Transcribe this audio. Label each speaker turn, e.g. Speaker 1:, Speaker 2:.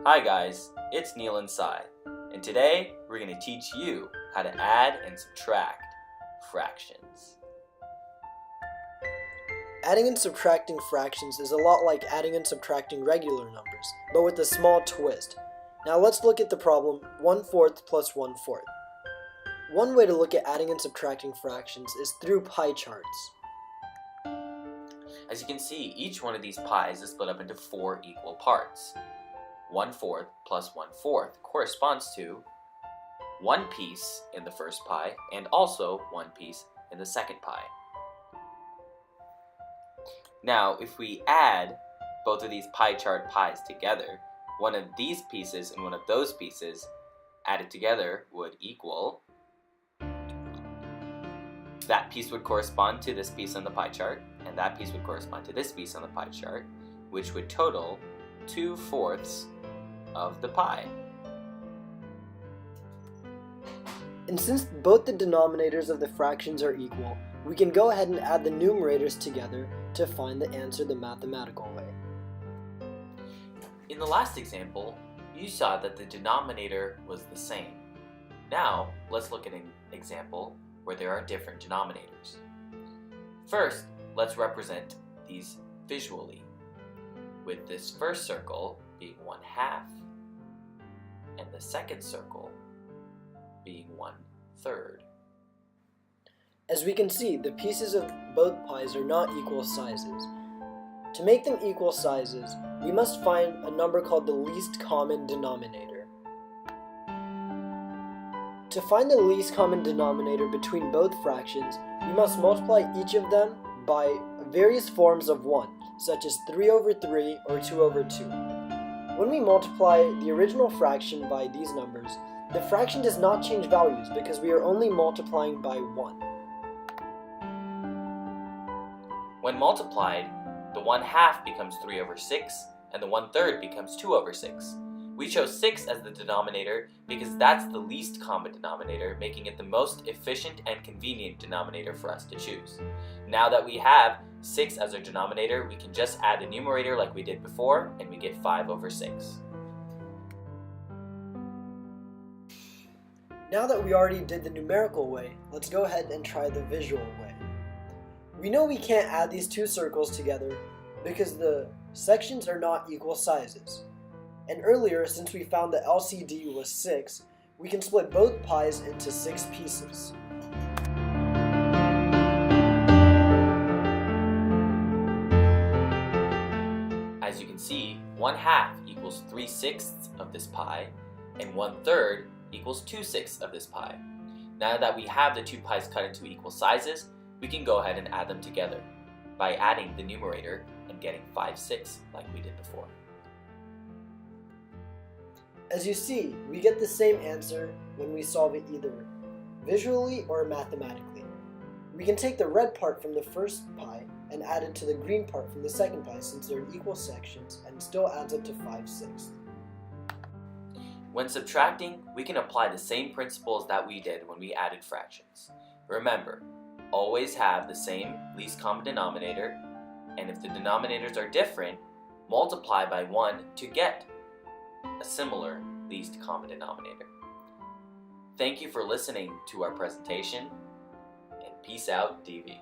Speaker 1: Hi guys, it's Neil and Sai, and today we're going to teach you how to add and subtract fractions.
Speaker 2: Adding and subtracting fractions is a lot like adding and subtracting regular numbers, but with a small twist. Now let's look at the problem 1/4 plus 1/4. One way to look at adding and subtracting fractions is through pie charts.
Speaker 1: As you can see, each one of these pies is split up into 4 equal parts. 1/4 plus 1/4 corresponds to 1 piece in the first pie and also 1 piece in the second pie. Now, if we add both of these pie chart pies together, one of these pieces and one of those pieces added together would equal, that piece would correspond to this piece on the pie chart, and that piece would correspond to this piece on the pie chart, which would total 2/4 of the pie.
Speaker 2: And since both the denominators of the fractions are equal, we can go ahead and add the numerators together to find the answer the mathematical way.
Speaker 1: In the last example, you saw that the denominator was the same. Now, let's look at an example where there are different denominators. First, let's represent these visually, with this first circle being 1/2 and the second circle being 1/3.
Speaker 2: As we can see, the pieces of both pies are not equal sizes. To make them equal sizes, we must find a number called the least common denominator. To find the least common denominator between both fractions, we must multiply each of them by various forms of 1, such as 3/3 or 2/2. When we multiply the original fraction by these numbers, the fraction does not change values because we are only multiplying by 1.
Speaker 1: When multiplied, the 1/2 becomes 3/6 and the 1/3 becomes 2/6. We chose 6 as the denominator because that's the least common denominator, making it the most efficient and convenient denominator for us to choose. Now that we have 6 as our denominator, we can just add the numerator like we did before, and we get 5/6.
Speaker 2: Now that we already did the numerical way, let's go ahead and try the visual way. We know we can't add these two circles together because the sections are not equal sizes. And earlier, since we found the LCD was 6, we can split both pies into 6 pieces.
Speaker 1: As you can see, 1/2 equals 3/6 of this pie, and 1/3 equals 2/6 of this pie. Now that we have the two pies cut into equal sizes, we can go ahead and add them together by adding the numerator and getting 5/6 like we did before.
Speaker 2: As you see, we get the same answer when we solve it either visually or mathematically. We can take the red part from the first pie and add it to the green part from the second pie since they're in equal sections, and it still adds up to 5/6.
Speaker 1: When subtracting, we can apply the same principles that we did when we added fractions. Remember, always have the same least common denominator, and if the denominators are different, multiply by 1 to get a similar least common denominator. Thank you for listening to our presentation, and peace out, DV.